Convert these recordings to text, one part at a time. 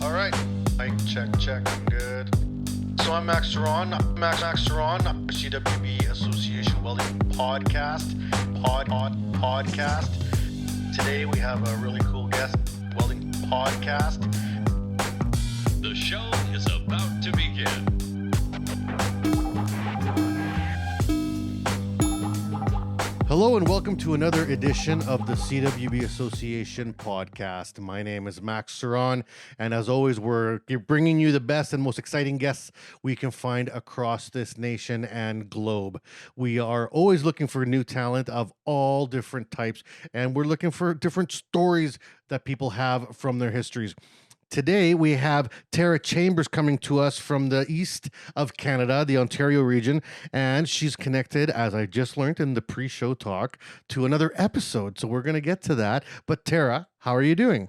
All right, mic check, I'm good. So I'm Max Ceron, CWB Association Welding Podcast. Today we have a really cool guest, Welding Podcast. The show is about to begin. Hello and welcome to another edition of the CWB Association Podcast. My name is Max Ceron, and as always, we're bringing you the best and most exciting guests we can find across this nation and globe. We are always looking for new talent of all different types, and we're looking for different stories that people have from their histories. Today, we have Tara Chambers coming to us from the east of Canada, the Ontario region, and she's connected, as I just learned in the pre-show talk, to another episode. So we're going to get to that. But Tara, how are you doing?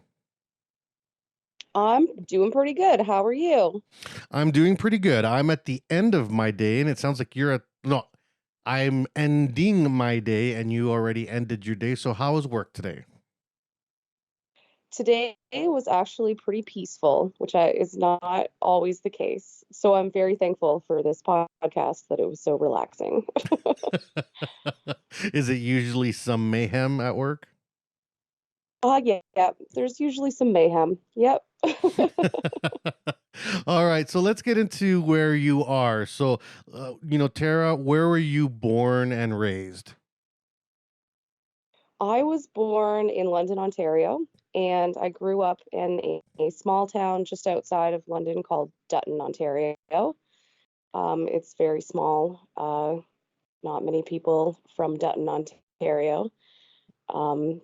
I'm doing pretty good. How are you? I'm doing pretty good. I'm at the end of my day, and it sounds like you're I'm ending my day, and you already ended your day. So how was work today? Today was actually pretty peaceful, which is not always the case. So I'm very thankful for this podcast that it was so relaxing. Is it usually some mayhem at work? Yeah. There's usually some mayhem. Yep. All right, so let's get into where you are. So, Tara, where were you born and raised? I was born in London, Ontario, and I grew up in a small town just outside of London called Dutton, Ontario. It's very small. Not many people from Dutton, Ontario. I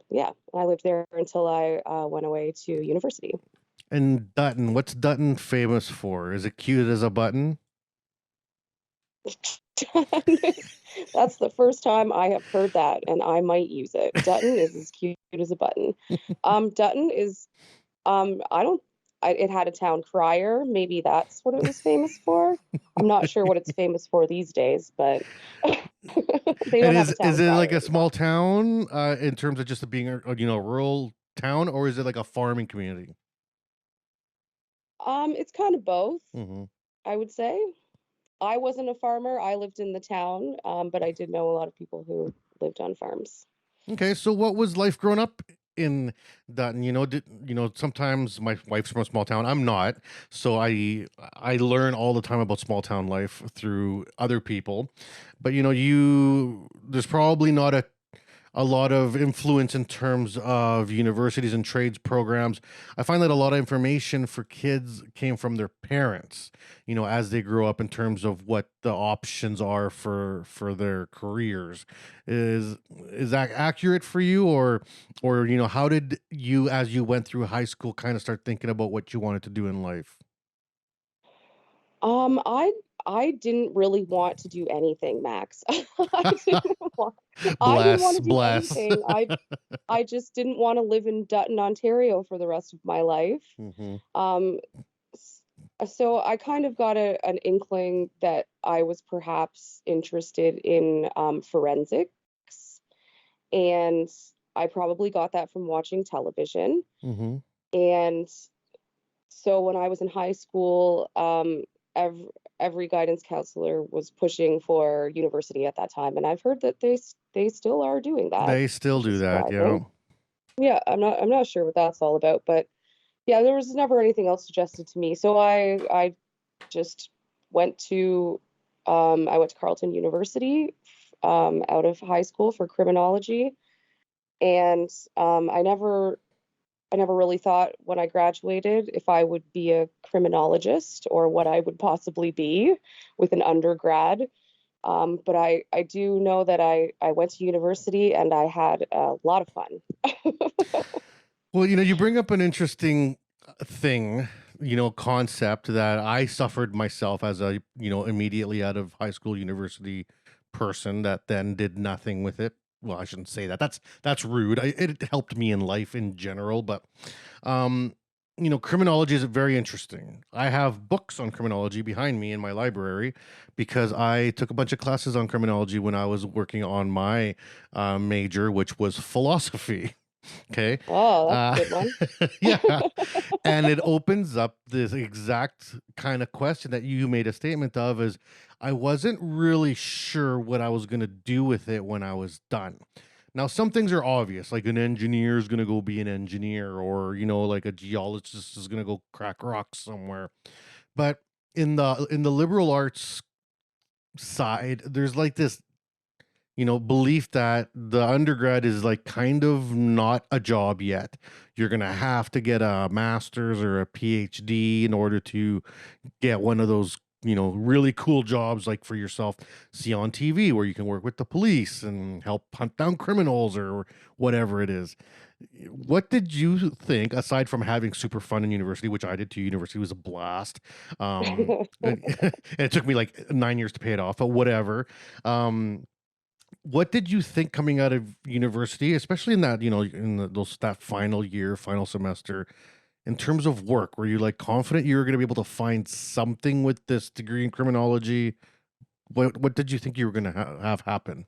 lived there until I went away to university. And Dutton, what's Dutton famous for? Is it cute as a button? That's the first time I have heard that, and I might use it. Dutton is as cute as a button. Dutton is, it had a town crier. Maybe that's what it was famous for. I'm not sure what it's famous for these days, but they don't have a town is it crier like a anymore. small town in terms of just being a rural town, or is it like a farming community? It's kind of both, Mm-hmm. I would say. I wasn't a farmer. I lived in the town, but I did know a lot of people who lived on farms. Okay, so what was life growing up in Dutton? Sometimes my wife's from a small town. I'm not, so I learn all the time about small town life through other people. But there's probably not a lot of influence in terms of universities and trades programs. I find that a lot of information for kids came from their parents, as they grow up in terms of what the options are for their careers. Is that accurate for you, or how did you, as you went through high school, kind of start thinking about what you wanted to do in life? I didn't really want to do anything, Max. I didn't want to do anything. I just didn't want to live in Dutton, Ontario for the rest of my life. Mm-hmm. So I kind of got an inkling that I was perhaps interested in forensics, and I probably got that from watching television. Mm-hmm. And so when I was in high school, every guidance counselor was pushing for university at that time, and I've heard that they still are doing that. They still do that, yeah. Yeah, I'm not sure what that's all about, but yeah, there was never anything else suggested to me. So I just went to Carleton University out of high school for criminology, and I never really thought when I graduated if I would be a criminologist or what I would possibly be with an undergrad. But I do know that I went to university and I had a lot of fun. Well, you bring up an interesting thing, concept that I suffered myself as a, immediately out of high school, university person that then did nothing with it. Well, I shouldn't say that. That's rude. It helped me in life in general, but criminology is very interesting. I have books on criminology behind me in my library because I took a bunch of classes on criminology when I was working on my major, which was philosophy. Okay. Oh, that's Uh, a good one. yeah. And it opens up this exact kind of question that you made a statement of is I wasn't really sure what I was going to do with it when I was done. Now, some things are obvious, like an engineer is going to go be an engineer, or, like a geologist is going to go crack rocks somewhere. But in the liberal arts side, there's like this belief that the undergrad is like kind of not a job yet. You're going to have to get a master's or a PhD in order to get one of those, really cool jobs like for yourself, see on TV where you can work with the police and help hunt down criminals or whatever it is. What did you think, aside from having super fun in university, which I did too? University was a blast. It took me like 9 years to pay it off, but whatever. What did you think coming out of university, especially in that, those that final year, final semester, in terms of work? Were you like confident you were going to be able to find something with this degree in criminology? What did you think you were going to have happen?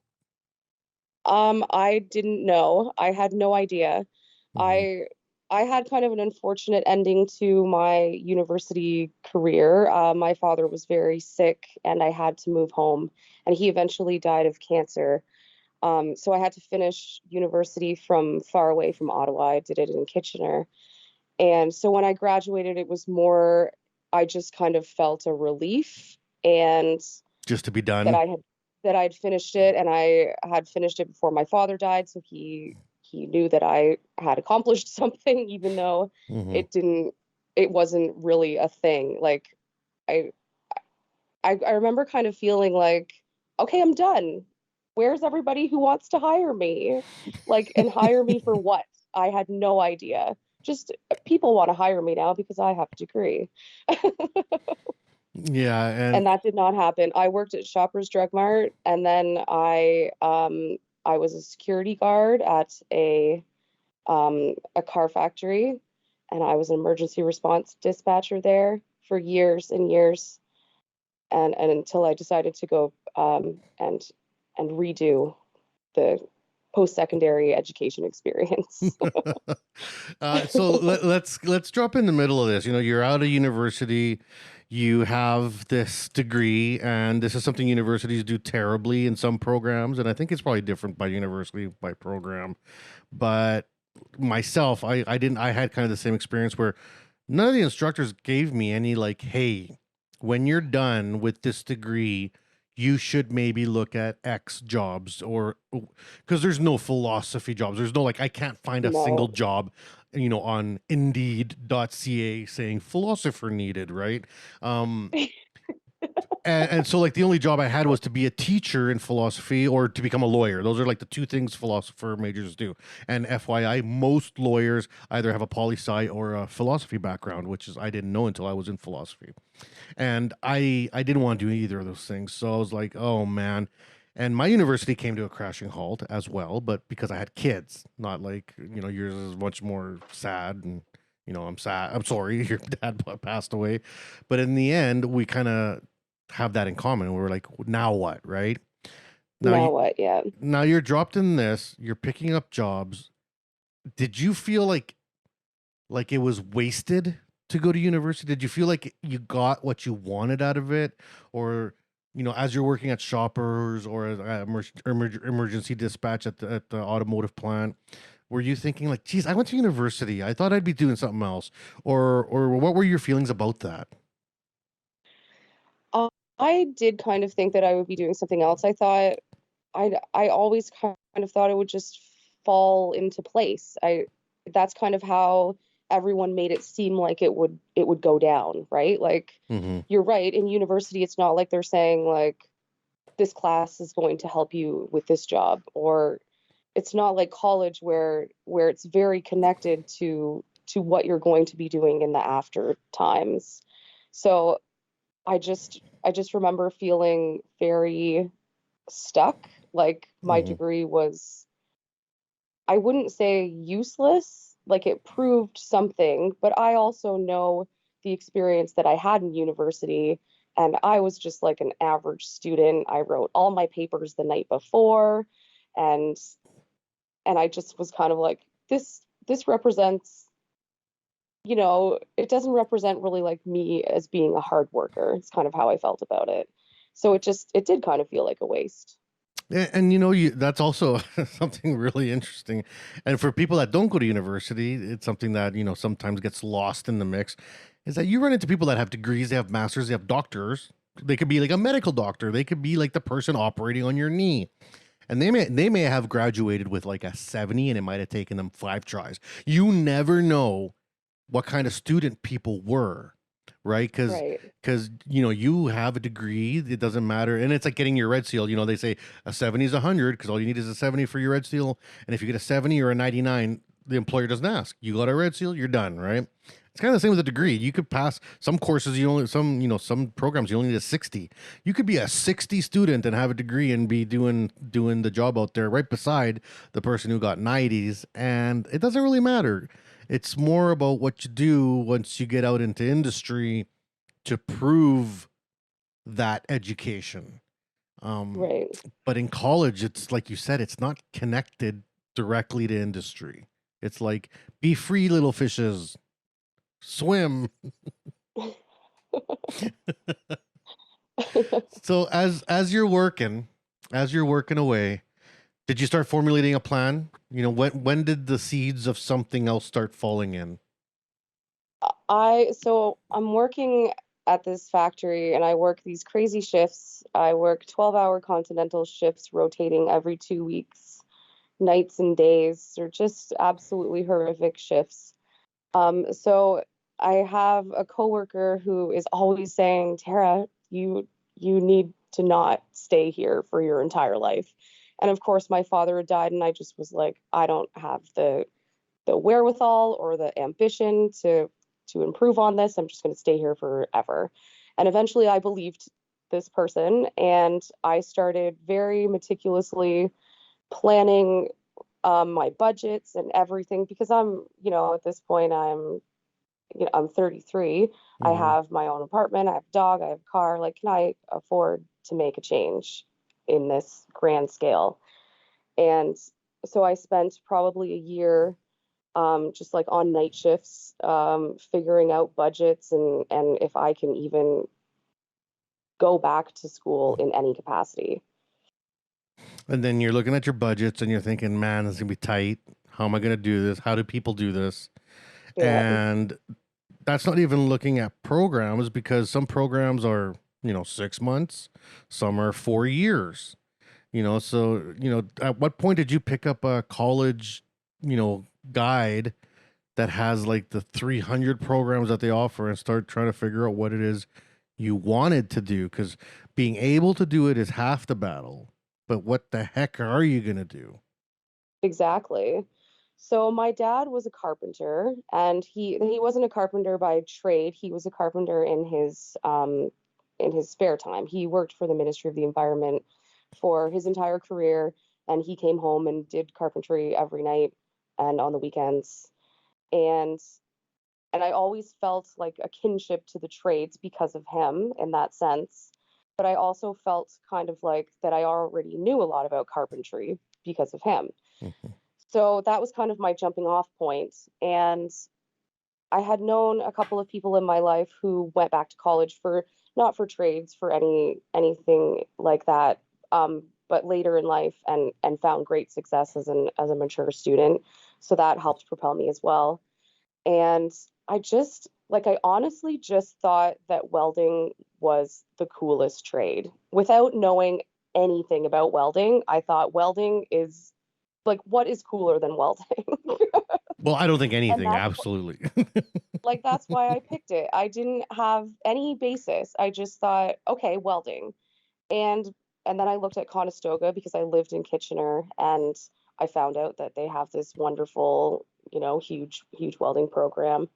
I didn't know. I had no idea. Hmm. I I had kind of an unfortunate ending to my university career. My father was very sick, and I had to move home, and he eventually died of cancer. So I had to finish university from far away from Ottawa. I did it in Kitchener. And so when I graduated, it was more, I just kind of felt a relief and Just to be that done. I had that I'd finished it, and I had finished it before my father died, so he knew that I had accomplished something, even though Hmm. it wasn't really a thing. Like I I remember kind of feeling like, okay, I'm done. Where's everybody who wants to hire me? Like, and hire me for what? I had no idea. Just people want to hire me now because I have a degree. Yeah, And and that did not happen. I worked at Shoppers Drug Mart, and then I was a security guard at a car factory, and I was an emergency response dispatcher there for years and years, and until I decided to go and redo the post-secondary education experience. let's drop in the middle of this. You're out of university, you have this degree, and this is something universities do terribly in some programs, and I think it's probably different by university by program. But myself, I had kind of the same experience where none of the instructors gave me any like, hey, when you're done with this degree, you should maybe look at X jobs, or because there's no philosophy jobs. There's no like I can't find a single No. job, on indeed.ca saying philosopher needed, right? Um, and so like the only job I had was to be a teacher in philosophy or to become a lawyer. Those are like the two things philosopher majors do. And FYI, most lawyers either have a poli sci or a philosophy background, which is I didn't know until I was in philosophy. And I didn't want to do either of those things. So I was like, oh man. And my university came to a crashing halt as well, but because I had kids, not like, yours is much more sad and I'm sad. I'm sorry your dad passed away. But in the end, we kind of have that in common. We were like, now what, right? Now Now you what? Yeah. now you're dropped in this, you're picking up jobs. Did you feel like it was wasted to go to university? Did you feel like you got what you wanted out of it? Or, as you're working at Shoppers or as emergency dispatch at the automotive plant, were you thinking like, geez, I went to university. I thought I'd be doing something else. Or what were your feelings about that? I did kind of think that I would be doing something else. I always kind of thought it would just fall into place. I That's kind of how everyone made it seem like it would go down, right? Like Hmm. you're right, in university it's not like they're saying like this class is going to help you with this job, or it's not like college where it's very connected to what you're going to be doing in the after times. So I just remember feeling very stuck. Like my Hmm. degree was, I wouldn't say useless, like it proved something, but I also know the experience that I had in university, and I was just like an average student. I wrote all my papers the night before, and and I just was kind of like, this represents, it doesn't represent really like me as being a hard worker. It's kind of how I felt about it. So it did kind of feel like a waste. And that's also something really interesting. And for people that don't go to university, it's something that, sometimes gets lost in the mix, is that you run into people that have degrees, they have masters, they have doctors. They could be like a medical doctor. They could be like the person operating on your knee. And they may have graduated with like a 70 and it might have taken them 5 tries. You never know what kind of student people were. Right. Right. Because, you have a degree. It doesn't matter. And it's like getting your red seal. They say a 70 is 100 because all you need is a 70 for your red seal. And if you get a 70 or a 99, the employer doesn't ask. You got a red seal, you're done. Right. It's kind of the same with a degree. You could pass some courses. Some programs, you only need a 60. You could be a 60 student and have a degree and be doing the job out there right beside the person who got 90s. And it doesn't really matter. It's more about what you do once you get out into industry to prove that education. Right. But in college, it's like you said, it's not connected directly to industry. It's like, be free, little fishes. Swim. So as you're working away, did you start formulating a plan? When did the seeds of something else start falling in? So I'm working at this factory and I work these crazy shifts. I work 12-hour continental shifts rotating every 2 weeks, nights and days. They're just absolutely horrific shifts. So I have a coworker who is always saying, Tara, you need to not stay here for your entire life. And of course, my father had died, and I just was like, I don't have the wherewithal or the ambition to improve on this. I'm just going to stay here forever. And eventually, I believed this person, and I started very meticulously planning my budgets and everything, because I'm, at this point, I'm 33. I have my own apartment. I have a dog. I have a car. Like, can I afford to make a change in this grand scale? And so I spent probably a year just like on night shifts, figuring out budgets and if I can even go back to school in any capacity. And then you're looking at your budgets and you're thinking, man, this is going to be tight. How am I going to do this? How do people do this? Yeah. And that's not even looking at programs, because some programs are, 6 months, some are 4 years, so, at what point did you pick up a college, guide that has like the 300 programs that they offer and start trying to figure out what it is you wanted to do? Because being able to do it is half the battle, but what the heck are you going to do? Exactly. So my dad was a carpenter, and he wasn't a carpenter by trade. He was a carpenter in his spare time. He worked for the Ministry of the Environment for his entire career, and he came home and did carpentry every night and on the weekends. And I always felt like a kinship to the trades because of him in that sense. But I also felt kind of like that I already knew a lot about carpentry because of him. Mhm. So that was kind of my jumping off point. And I had known a couple of people in my life who went back to college for not for trades, for anything like that, but later in life, and found great success as a mature student. So that helped propel me as well. And I honestly just thought that welding was the coolest trade. Without knowing anything about welding, I thought welding is like, what is cooler than welding? Well, I don't think And anything. that's Absolutely. that's why I picked it. I didn't have any basis. I just thought, okay, welding. And then I looked at Conestoga because I lived in Kitchener, and I found out that they have this wonderful, huge welding program.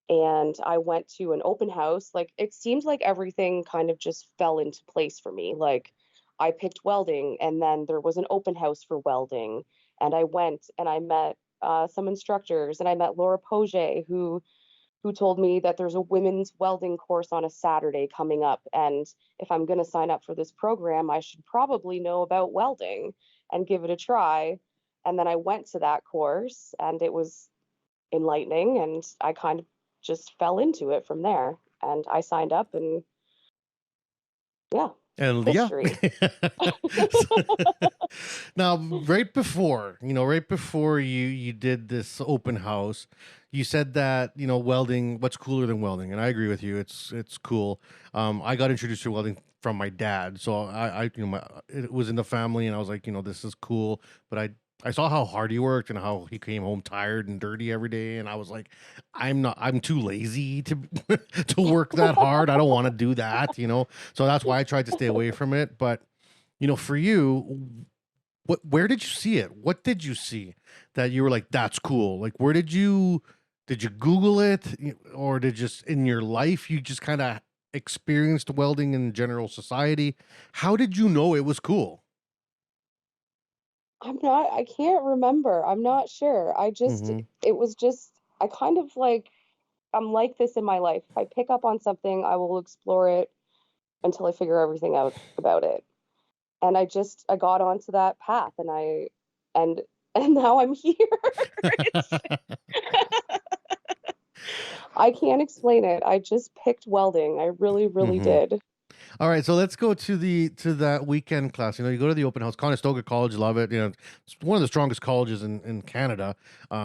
And I went to an open house. Like, it seemed like everything kind of just fell into place for me. Like, I picked welding, and then there was an open house for welding, and I went and I met some instructors, and I met Laura Poget, who told me that there's a women's welding course on a Saturday coming up, and if I'm going to sign up for this program, I should probably know about welding and give it a try. And then I went to that course, and it was enlightening, and I kind of just fell into it from there. And I signed up, and yeah, And yeah. history. Now, right before you did this open house, you said that, welding, what's cooler than welding? And I agree with you. It's cool. I got introduced to welding from my dad. So it was in the family, and I was like, this is cool. But I saw how hard he worked and how he came home tired and dirty every day. And I was like, I'm too lazy to to work that hard. I don't want to do that. So that's why I tried to stay away from it. But, for you, where did you see it? What did you see that you were like, that's cool? Like, where did you Google it, or did just in your life you just kind of experienced welding in general society? How did you know it was cool? I can't remember. I'm not sure. Hmm. It was just, I kind of like, I'm like this in my life. If I pick up on something, I will explore it until I figure everything out about it. And I got onto that path, and and now I'm here. I can't explain it. I just picked welding. I really, really Hmm. did. All right, so let's go to that weekend class. You go to the open house. Conestoga College, love it. It's one of the strongest colleges in Canada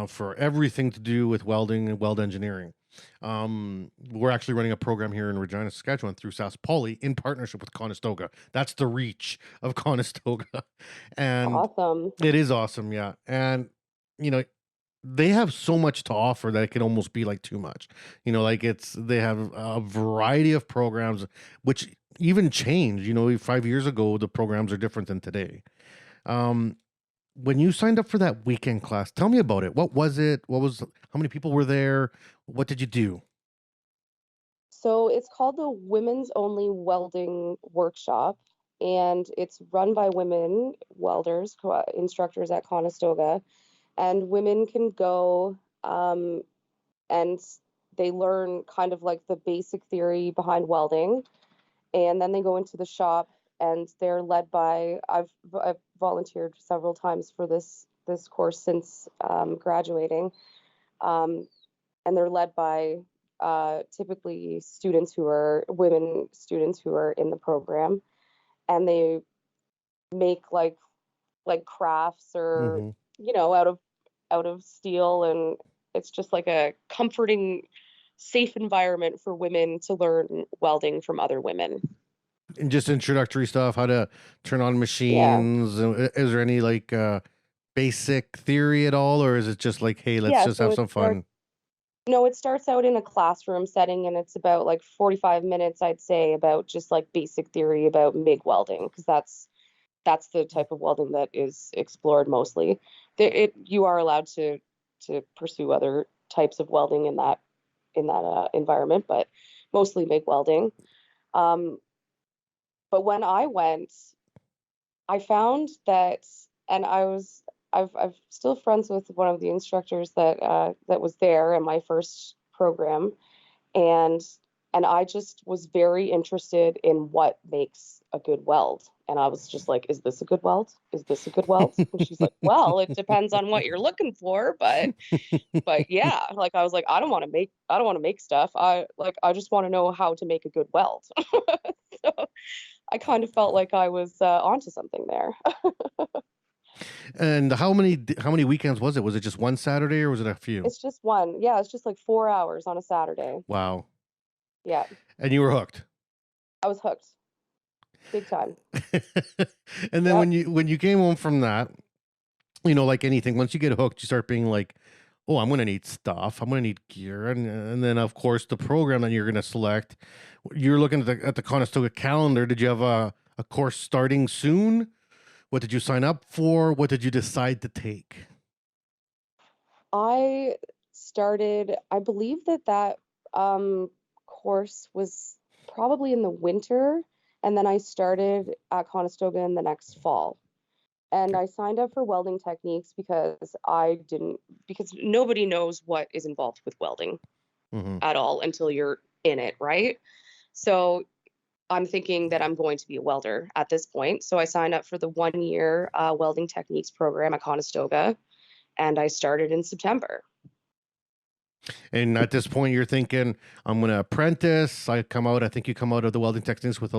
for everything to do with welding and weld engineering. We're actually running a program here in Regina, Saskatchewan through Sask Poly in partnership with Conestoga. That's the reach of Conestoga, and Awesome. it is awesome. Yeah, and you know they have so much to offer that it can almost be like too much. They have a variety of programs which even change. 5 years ago the programs are different than today. Um, when you signed up for that weekend class, tell me about it. What was it? How many people were there? What did you do? So it's called the Women's Only Welding Workshop, and it's run by women welders, instructors at Conestoga, and women can go, and they learn kind of like the basic theory behind welding, and then they go into the shop, and they're led by, I've volunteered several times for this course since graduating, um, and they're led by typically women students who are in the program, and they make like crafts, or Hmm. out of steel, and it's just like a comforting, safe environment for women to learn welding from other women. And just introductory stuff, how to turn on Yeah. machines. Is there any basic theory at all, or is it just like, hey, let's Yeah, just so have some fun? no, it starts out in a classroom setting, and it's about like 45 minutes, I'd say, about just like basic theory about MIG welding, because that's the type of welding that is explored mostly. You are allowed to pursue other types of welding in that environment, but mostly MIG welding. Um, but when I went, I found that, and I've still friends with one of the instructors that was there in my first program, and I just was very interested in what makes a good weld. And I was just like, is this a good weld? Is this a good weld? And she's like, well, it depends on what you're looking for, but yeah, like I was like, I don't want to make stuff. I just want to know how to make a good weld. So I kind of felt like I was onto something there. And how many weekends was it? Was it just one Saturday or was it a few? It's just one. Yeah, it's just like 4 hours on a Saturday. Wow. Yeah, And you were hooked. I was hooked big time. And then Yep. when you came home from that, like anything, once you get hooked, you start being like, oh, I'm gonna need stuff. I'm gonna need gear, and then of course the program that you're gonna select. You're looking at the Conestoga calendar. Did you have a course starting soon? What did you sign up for? What did you decide to take? I believe that course was probably in the winter, and then I started at Conestoga in the next fall. And I signed up for welding techniques because nobody knows what is involved with welding Hmm. at all until you're in it, right? So I'm thinking that I'm going to be a welder at this point. So I signed up for the 1 year welding techniques program at Conestoga, and I started in September. And at this point, you're thinking, I'm going to apprentice. I think you come out of the welding techniques with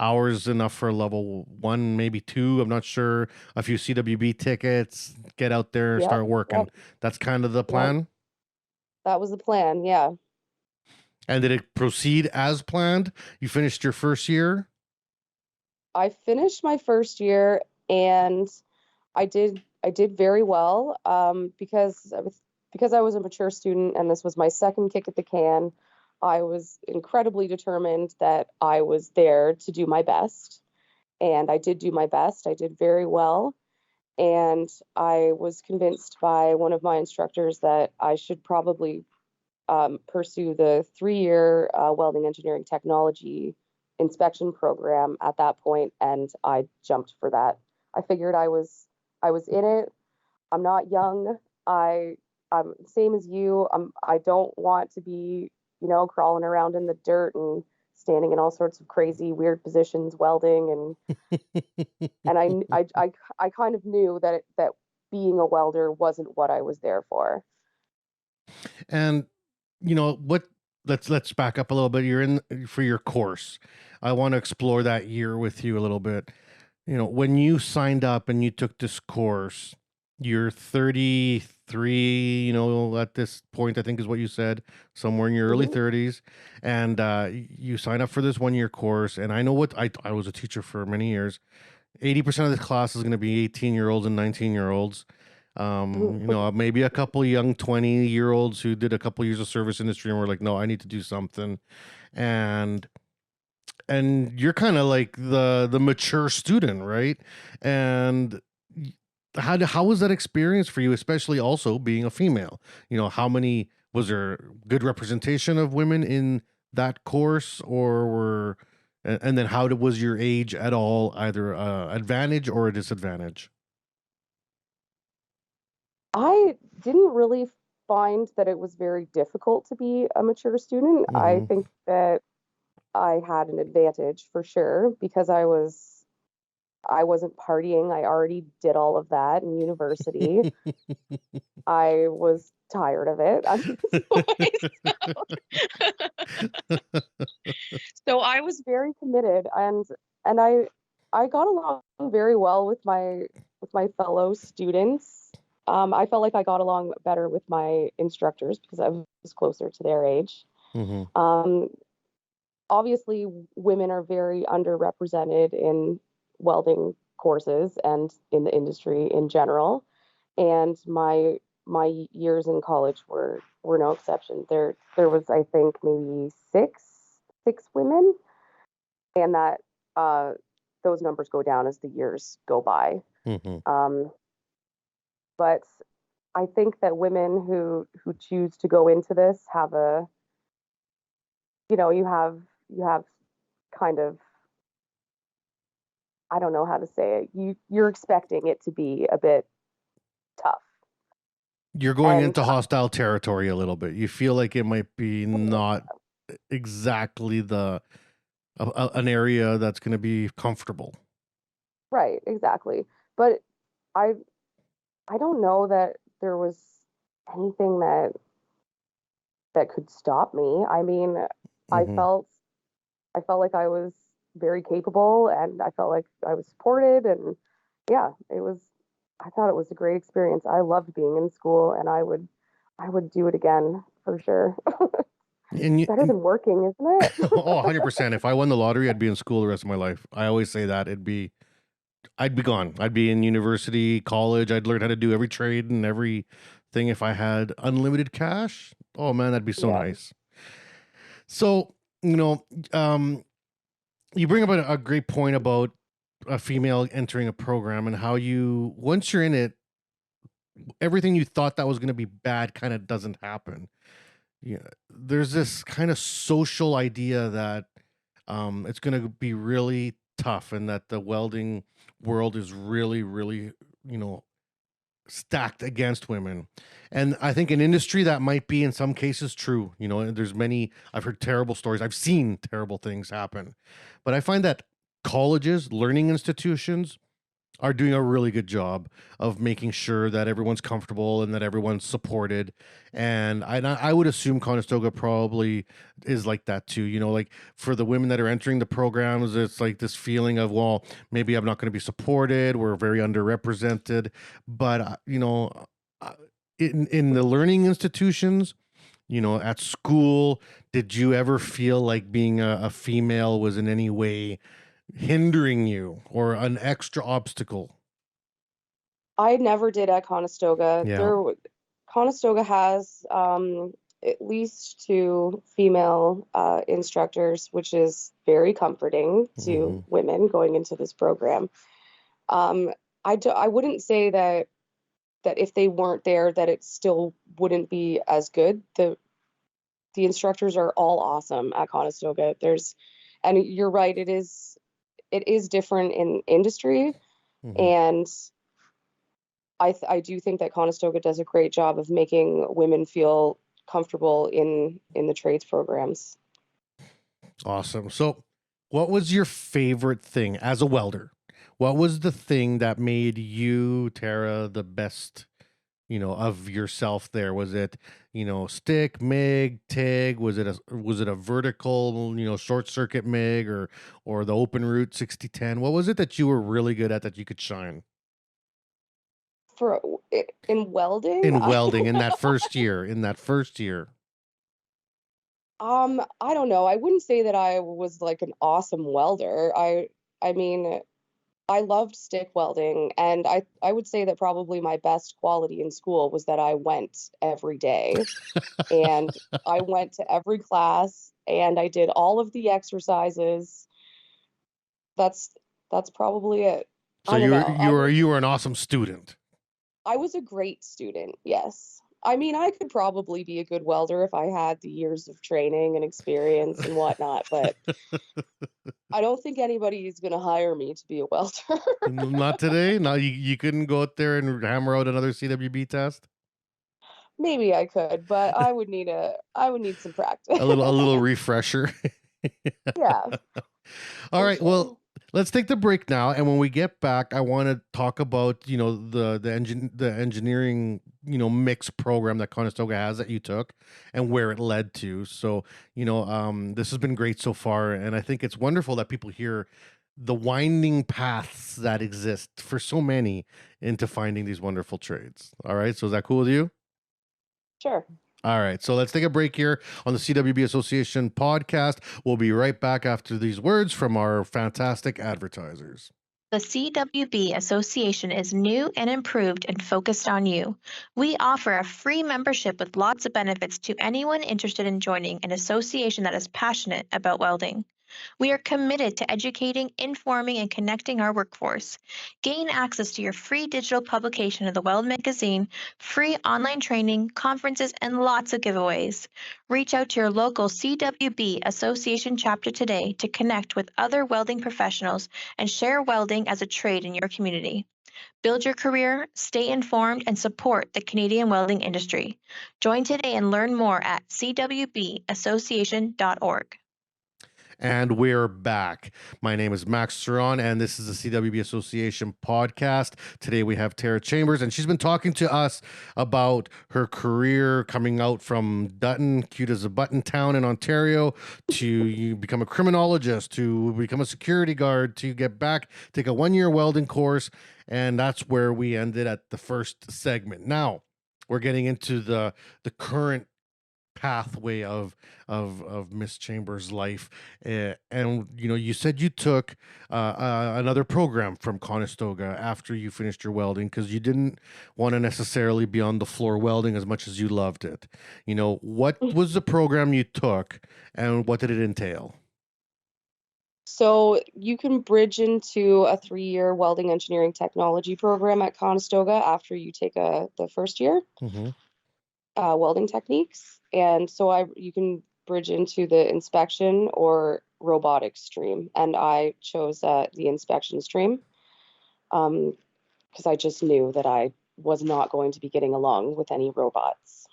hours enough for level 1, maybe 2. I'm not sure. A few CWB tickets, get out there, Yep, start working. yep, That's kind of the yep. plan. That was the plan. Yeah. And did it proceed as planned? You finished your first year? I finished my first year, and I did very well, because I was a mature student and this was my second kick at the can. I was incredibly determined that I was there to do my best, and I did do my best. I did very well, and I was convinced by one of my instructors that I should probably pursue the 3 year Welding Engineering Technology inspection program at that point, and I jumped for that. I figured I was in it. I'm not young. I'm same as you. I don't want to be, crawling around in the dirt and standing in all sorts of crazy weird positions welding, and I kind of knew that being a welder wasn't what I was there for. And what, let's back up a little bit. You're in for your course. I want to explore that year with you a little bit. When you signed up and you took this course, you're 33, at this point, I think is what you said, somewhere in your early Mhm. 30s. And you sign up for this 1 year course. And I know what I was a teacher for many years. 80% of the class is going to be 18-year-olds and 19-year-olds. Maybe a couple young 20-year-olds who did a couple years of service industry and were like, no, I need to do something. And you're kind of like the mature student, right? And how was that experience for you, especially also being a female? Was there good representation of women in that course, or and then was your age at all either advantage or a disadvantage? I didn't really find that it was very difficult to be a mature student. I Mm-hmm. think that I had an advantage for sure because I wasn't partying. I already did all of that in university. I was tired of it at this point. So I was very committed, and I got along very well with my fellow students. I felt like I got along better with my instructors because I was closer to their age. Mm-hmm. Obviously, women are very underrepresented in welding courses and in the industry in general. And my years in college were no exception. There was, I think, maybe six women, and that those numbers go down as the years go by. Mm-hmm. But I think that women who choose to go into this have you have kind of, I don't know how to say it. You're expecting it to be a bit tough. You're going And into hostile territory a little bit. You feel like it might be not exactly an area that's going to be comfortable. right, exactly. But I I don't know that there was anything that could stop me. I mean, I Mm-hmm. felt I felt like I was very capable, and I felt like I was supported, and yeah, I thought it was a great experience. I loved being in school, and I would do it again for sure. And Better than working, isn't it? oh, 100%. If I won the lottery, I'd be in school the rest of my life. I always say that I'd be gone. I'd be in university, college. I'd learn how to do every trade and everything if I had unlimited cash. Oh man, that'd be so Yeah. nice. So, you bring up a great point about a female entering a program and how once you're in it, everything you thought that was going to be bad kind of doesn't happen. Yeah, there's this kind of social idea that it's going to be really tough and that the welding world is really, really, stacked against women. And I think in industry that might be in some cases true. You know, there's many, I've heard terrible stories. I've seen terrible things happen. But I find that colleges, learning institutions are doing a really good job of making sure that everyone's comfortable and that everyone's supported. And I would assume Conestoga probably is like that too. You know, like for the women that are entering the programs, it's like this feeling of, well, maybe I'm not going to be supported. We're very underrepresented. But, uh, in the learning institutions, you know, at school, did you ever feel like being a female was in any way hindering you or an extra obstacle? I never did at Conestoga. Yeah. Conestoga has at least 2 female instructors, which is very comforting to women going into this program. I wouldn't say that if they weren't there, that it still wouldn't be as good. The instructors are all awesome at Conestoga. And you're right, it is different in industry, and I do think that Conestoga does a great job of making women feel comfortable in the trades programs. Awesome. So, what was your favorite thing as a welder? What was the thing that made you, Tara, the best, you know, of yourself there? Was it, you know, stick, MIG, TIG? Was it a vertical, you know, short circuit MIG or the open route 6010? What was it that you were really good at that you could shine? In welding? In welding in that first year, I don't know. I wouldn't say that I was like an awesome welder. I mean, I loved stick welding, and I would say that probably my best quality in school was that I went every day, and I went to every class, and I did all of the exercises. That's probably it. So I don't know. you were an awesome student. I was a great student, yes. I mean, I could probably be a good welder if I had the years of training and experience and whatnot, but I don't think anybody is going to hire me to be a welder. Not today. No, you couldn't go out there and hammer out another CWB test. Maybe I could, but I would need some practice. A little refresher. Yeah. All right. Well, let's take the break now, and when we get back, I want to talk about, you know, the engineering, you know, mix program that Conestoga has that you took and where it led to. So, you know, this has been great so far, and I think it's wonderful that people hear the winding paths that exist for so many into finding these wonderful trades. All right. So is that cool with you? Sure. All right, so let's take a break here on the CWB Association podcast. We'll be right back after these words from our fantastic advertisers. The CWB Association is new and improved and focused on you. We offer a free membership with lots of benefits to anyone interested in joining an association that is passionate about welding. We are committed to educating, informing, and connecting our workforce. Gain access to your free digital publication of the Weld magazine, free online training, conferences, and lots of giveaways. Reach out to your local CWB Association chapter today to connect with other welding professionals and share welding as a trade in your community. Build your career, stay informed, and support the Canadian welding industry. Join today and learn more at cwbassociation.org. And we're back. My name is Max Ceron, and this is the CWB Association podcast. Today we have Tara Chambers, and she's been talking to us about her career coming out from Dutton, cute as a button town in Ontario, to you become a criminologist, to become a security guard, to get back, take a 1-year welding course, and that's where we ended at the first segment. Now we're getting into the current pathway of Miss Chambers' life, and you know, you said you took another program from Conestoga after you finished your welding because you didn't want to necessarily be on the floor welding as much as you loved it. You know, what was the program you took, and what did it entail? So you can bridge into a 3-year Welding Engineering Technology Program at Conestoga after you take the first year. Welding techniques, and so you can bridge into the inspection or robotics stream, and I chose the inspection stream because I just knew that I was not going to be getting along with any robots.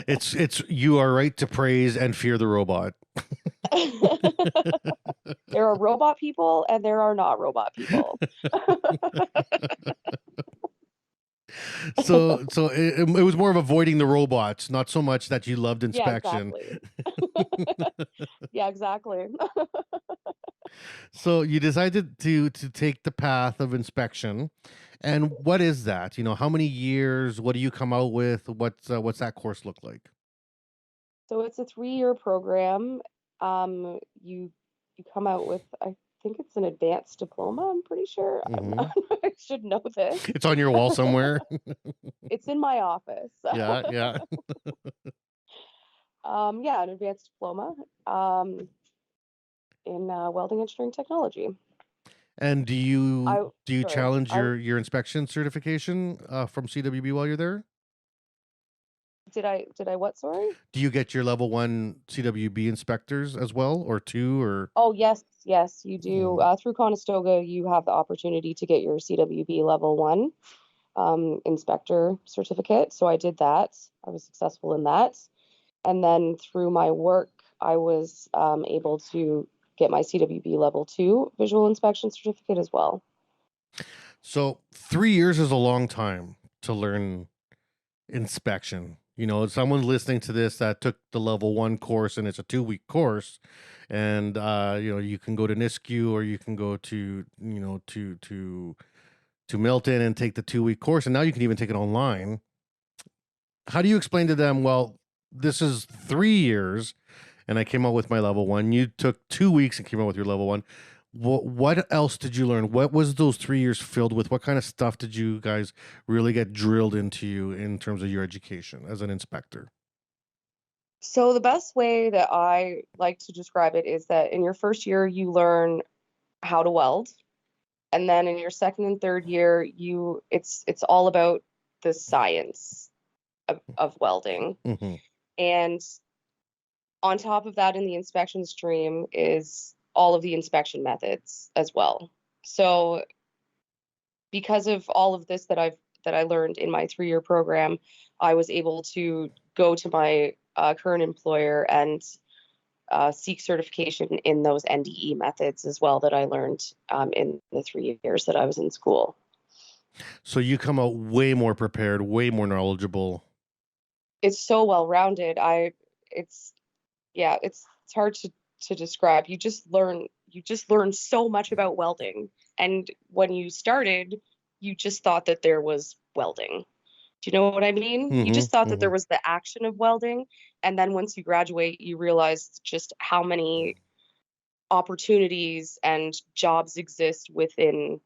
It's you are right to praise and fear the robot. There are robot people and there are not robot people. So it was more of avoiding the robots, not so much that you loved Yeah, inspection. exactly. Yeah, exactly. So you decided to take the path of inspection, and what is that? You know, how many years? What do you come out with? What's that course look like? So it's a 3-year program. You come out with, I think it's an advanced diploma, I'm pretty sure. Hmm. I should know this. It's on your wall somewhere. It's in my office. Yeah, yeah. Yeah, an advanced diploma in welding engineering technology. And do you Sorry, challenge your inspection certification from CWB while you're there? did I what? Sorry. Do you get your level 1 CWB inspectors as well, or 2, or? Oh, yes, you do. Mhm. Through Conestoga, you have the opportunity to get your CWB level 1 inspector certificate. So I did that. I was successful in that. And then through my work, I was able to get my CWB level 2 visual inspection certificate as well. So 3 years is a long time to learn inspection. You know, someone listening to this that took the level 1 course and it's a 2-week course, and you know, you can go to NISCU or you can go to, you know, to Milton and take the 2-week course, and now you can even take it online. How do you explain to them, well, this is 3 years and I came out with my level 1. You took 2 weeks and came out with your level 1. What else did you learn? What was those 3 years filled with? What kind of stuff did you guys really get drilled into you in terms of your education as an inspector? So the best way that I like to describe it is that in your first year, you learn how to weld. And then in your second and third year, it's all about the science of welding. Mm-hmm. And on top of that, in the inspection stream is all of the inspection methods as well. So because of all of this that I learned in my 3-year program, I was able to go to my current employer and seek certification in those NDE methods as well that I learned in the 3 years that I was in school. So you come out way more prepared, way more knowledgeable. It's so well rounded. It's hard to describe. You just learn so much about welding. And when you started, you just thought that there was welding. Do you know what I mean? You just thought that there was the action of welding. And then once you graduate, you realize just how many opportunities and jobs exist within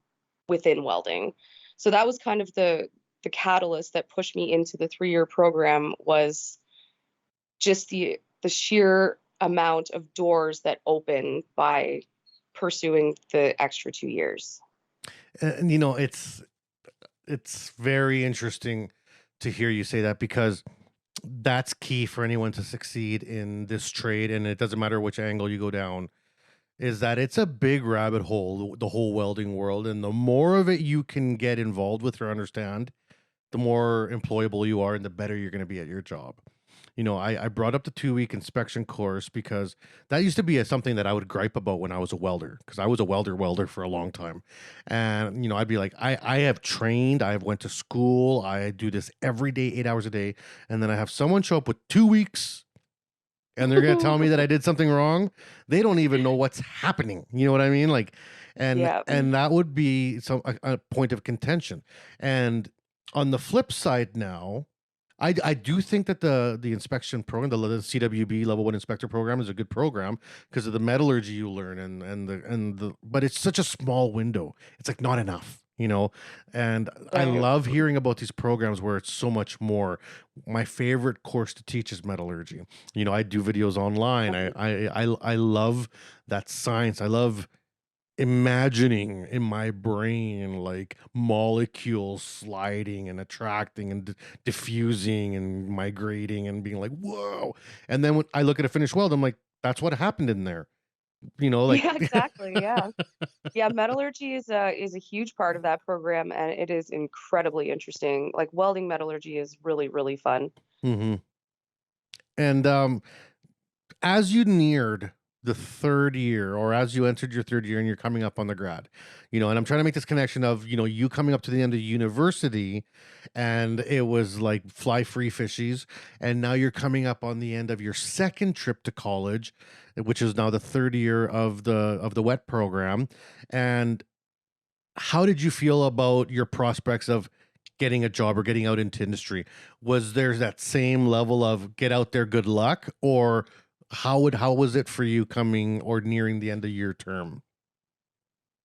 welding. So that was kind of the catalyst that pushed me into the 3-year program, was just the sheer amount of doors that open by pursuing the extra 2 years. And you know, it's very interesting to hear you say that, because that's key for anyone to succeed in this trade, and it doesn't matter which angle you go down, is that it's a big rabbit hole, the whole welding world, and the more of it you can get involved with or understand, the more employable you are and the better you're going to be at your job. You know, I brought up the 2-week inspection course because that used to be something that I would gripe about when I was a welder, because I was a welder for a long time. And, you know, I'd be like, I have trained, I have went to school, I do this every day, 8 hours a day. And then I have someone show up with 2 weeks and they're going to tell me that I did something wrong. They don't even know what's happening. You know what I mean? Like, and that would be a point of contention. And on the flip side now, I do think that the inspection program, the CWB level 1 inspector program, is a good program because of the metallurgy you learn and the but it's such a small window. It's like not enough, you know. And I love hearing about these programs where it's so much more. My favorite course to teach is metallurgy. You know, I do videos online. I love that science. I love imagining in my brain like molecules sliding and attracting and diffusing and migrating and being like, whoa. And then when I look at a finished weld, I'm like, that's what happened in there. Like Yeah, exactly. Yeah. Yeah, metallurgy is a huge part of that program, and it is incredibly interesting. Like welding metallurgy is really, really fun. hmm And as you neared the third year, or as you entered your third year and you're coming up on the grad, and I'm trying to make this connection of, you coming up to the end of university and it was like fly free fishies. And now you're coming up on the end of your second trip to college, which is now the third year of the wet program. And how did you feel about your prospects of getting a job or getting out into industry? Was there that same level of get out there, good luck, or how was it for you coming or nearing the end of your term?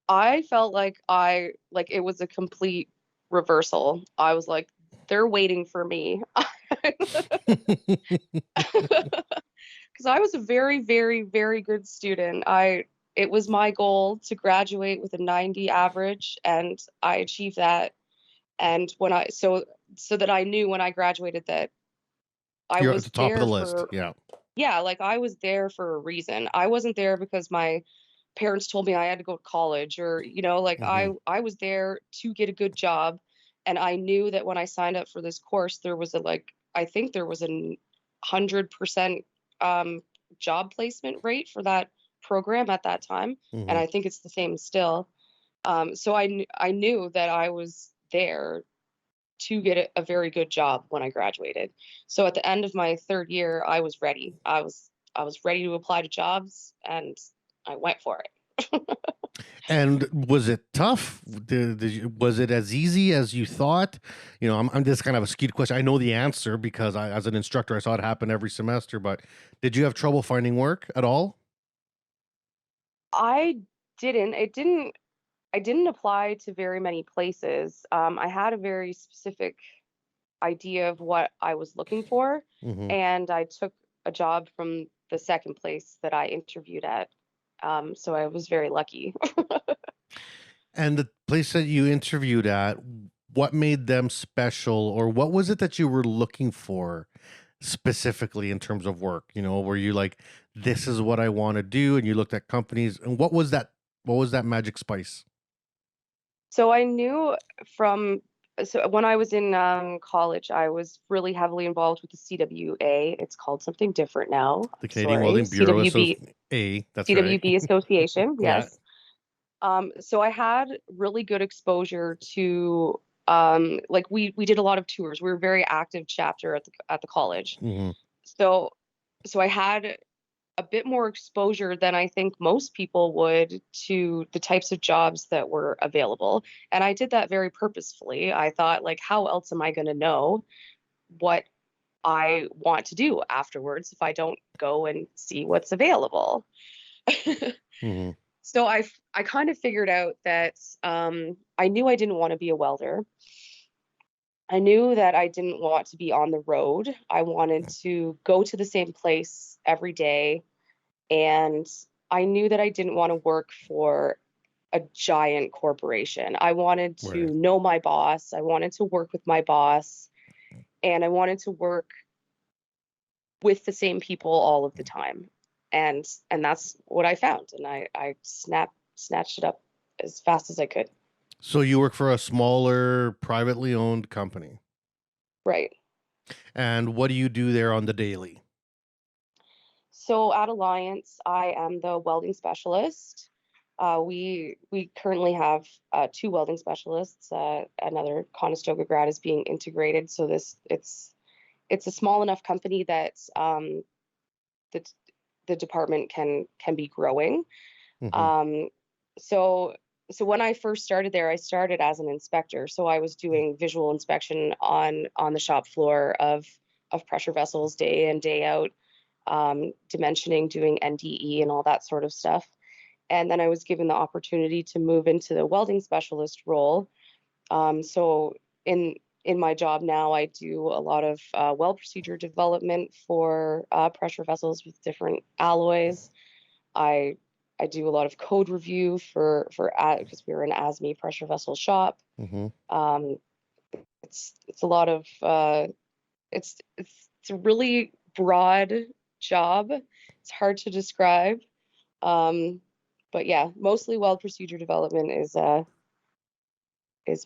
I felt like it was a complete reversal. I was like, they're waiting for me. Because I was a very, very, very good student. It was my goal to graduate with a 90 average, and I achieved that. And so that I knew when I graduated that I You're at the was top of the there list. for, Yeah. yeah, like I was there for a reason. I wasn't there because my parents told me I had to go to college, or like hmm I was there to get a good job. And I knew that when I signed up for this course, there was I think there was 100% um, job placement rate for that program at that time, and hmm I think it's the same still. So I knew that I was there to get a very good job when I graduated. So at the end of my third year, I was ready. I was ready to apply to jobs, and I went for it. And was it tough? Was it as easy as you thought? I'm just kind of a skewed question. I know the answer because as an instructor, I saw it happen every semester. But did you have trouble finding work at all? I didn't. It didn't. I didn't apply to very many places. I had a very specific idea of what I was looking for, hmm and I took a job from the second place that I interviewed at. So I was very lucky. And the place that you interviewed at, what made them special, or what was it that you were looking for specifically in terms of work? Were you like, this is what I want to do, and you looked at companies, and what was that? What was that magic spice? So I knew from so when I was in college, I was really heavily involved with the CWA. It's called something different now. The I'm Canadian sorry, Welding Bureau CWB A. That's right. CWB Association. Yeah. Yes. So I had really good exposure to like we did a lot of tours. We were a very active chapter at the college. hmm So so I had a bit more exposure than I think most people would to the types of jobs that were available. And I did that very purposefully. I thought, like, how else am I going to know what I want to do afterwards if I don't go and see what's available? hmm So I kind of figured out that I knew I didn't want to be a welder. I knew that I didn't want to be on the road. I wanted to go to the same place every day, and I knew that I didn't want to work for a giant corporation. I wanted to Right. know my boss. I wanted to work with my boss, and I wanted to work with the same people all of the time. And that's what I found. And I snatched it up as fast as I could. So you work for a smaller, privately owned company, Right. and what do you do there on the daily? So at Alliance, I am the welding specialist. We currently have two welding specialists. Another Conestoga grad is being integrated. So it's a small enough company that that the department can be growing. hmm Um, so so when I first started there, I started as an inspector. So I was doing visual inspection on the shop floor of pressure vessels day in, day out, dimensioning, doing NDE and all that sort of stuff. And then I was given the opportunity to move into the welding specialist role. So in my job now, I do a lot of weld procedure development for pressure vessels with different alloys. I I do a lot of code review for because we're an ASME pressure vessel shop. hmm Um, it's a lot of it's a really broad job. It's hard to describe. But yeah, mostly weld procedure development is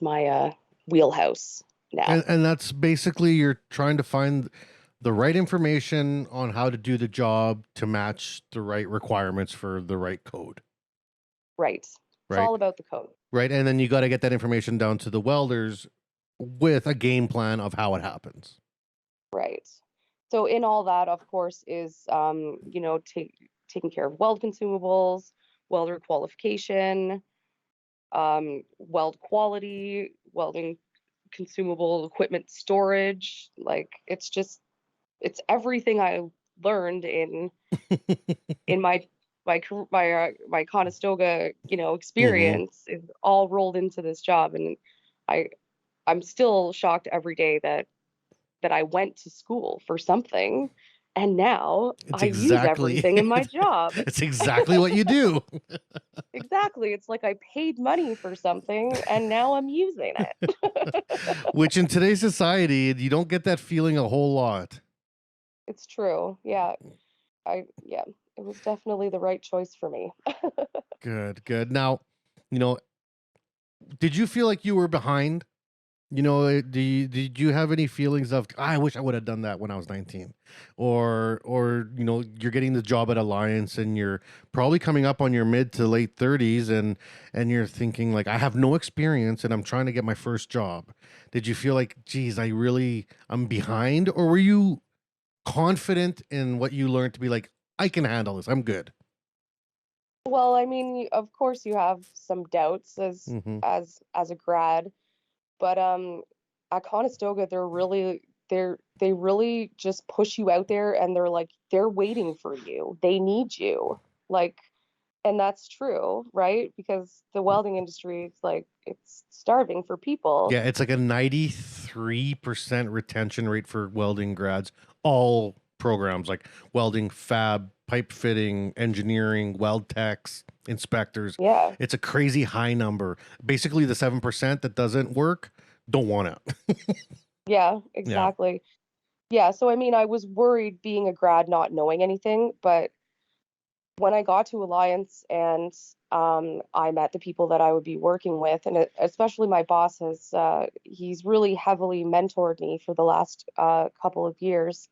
my wheelhouse now. And that's basically you're trying to find the right information on how to do the job to match the right requirements for the right code. Right. It's Right. all about the code. Right. And then you got to get that information down to the welders with a game plan of how it happens. Right. So in all that, of course, is taking care of weld consumables, welder qualification, weld quality, welding consumable equipment storage. Like it's everything I learned in my Conestoga, experience is all rolled into this job, and I'm still shocked every day that I went to school for something, and now I use everything in my job. It's exactly what you do. Exactly. It's like I paid money for something and now I'm using it. Which in today's society, you don't get that feeling a whole lot. It's true. Yeah. It was definitely the right choice for me. Good. Now, did you feel like you were behind? Did you have any feelings of, I wish I would have done that when I was 19, or you're getting the job at Alliance and you're probably coming up on your mid to late 30s and you're thinking like, I have no experience and I'm trying to get my first job. Did you feel like, geez, I'm behind, or were you confident in what you learned to be like, I can handle this, I'm good? Well, I mean, of course you have some doubts as a grad. But at Conestoga, they really just push you out there, and they're waiting for you. They need you. And that's true, right? Because the welding industry is it's starving for people. Yeah, it's like a 93% retention rate for welding grads, all programs like welding, fab, pipe fitting, engineering, weld techs, inspectors. Yeah. It's a crazy high number. Basically, the 7% that doesn't work don't want it. Yeah, exactly. Yeah, so I mean, I was worried being a grad not knowing anything, but when I got to Alliance and I met the people that I would be working with, and especially my boss he's really heavily mentored me for the last couple of years.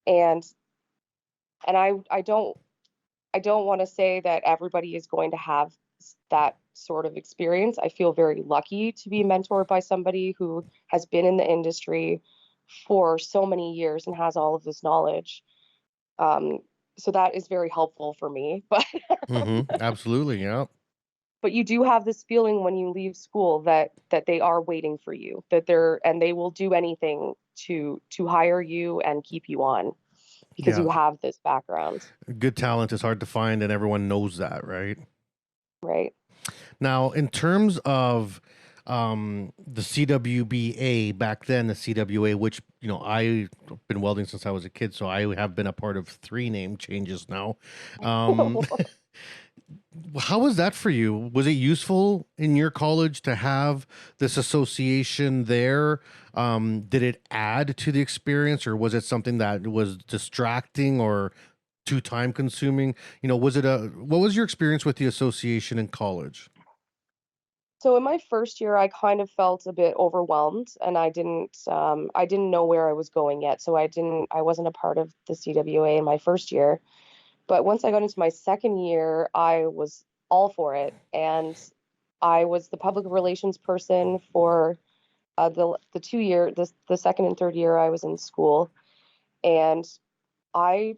And I don't want to say that everybody is going to have that sort of experience. I feel very lucky to be mentored by somebody who has been in the industry for so many years and has all of this knowledge. So that is very helpful for me. But Absolutely, yeah. but you do have this feeling when you leave school that they are waiting for you, and they will do anything to hire you and keep you on because you have this background. Good talent is hard to find, and everyone knows that, right? Right. Now, in terms of the CWBA back then, the CWA, which I've been welding since I was a kid, so I have been a part of 3 name changes now. How was that for you? Was it useful in your college to have this association there? Did it add to the experience, or was it something that was distracting or too time consuming? What was your experience with the association in college? So in my first year, I kind of felt a bit overwhelmed, and I didn't know where I was going yet. So I wasn't a part of the CWA in my first year. But once I got into my second year, I was all for it, and I was the public relations person for the 2 year, the second and third year I was in school, and I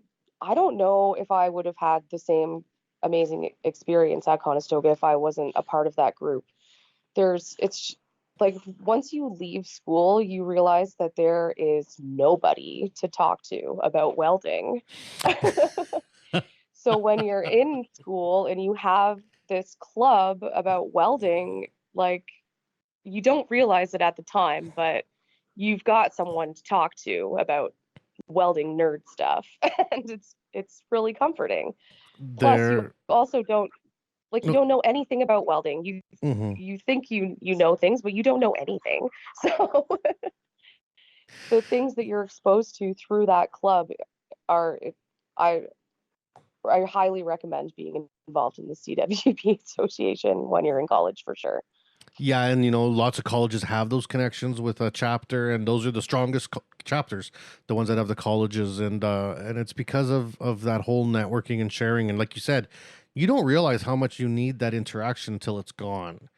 don't know if I would have had the same amazing experience at Conestoga if I wasn't a part of that group. It's like once you leave school, you realize that there is nobody to talk to about welding. So when you're in school and you have this club about welding, you don't realize it at the time, but you've got someone to talk to about welding nerd stuff, and it's really comforting. Plus, you also don't know anything about welding. You think you know things, but you don't know anything. So the things that you're exposed to through that club are I highly recommend being involved in the CWB Association when you're in college for sure. Yeah, and you know, lots of colleges have those connections with a chapter, and those are the strongest chapters, the ones that have the colleges, and it's because of that whole networking and sharing. And like you said, you don't realize how much you need that interaction until it's gone,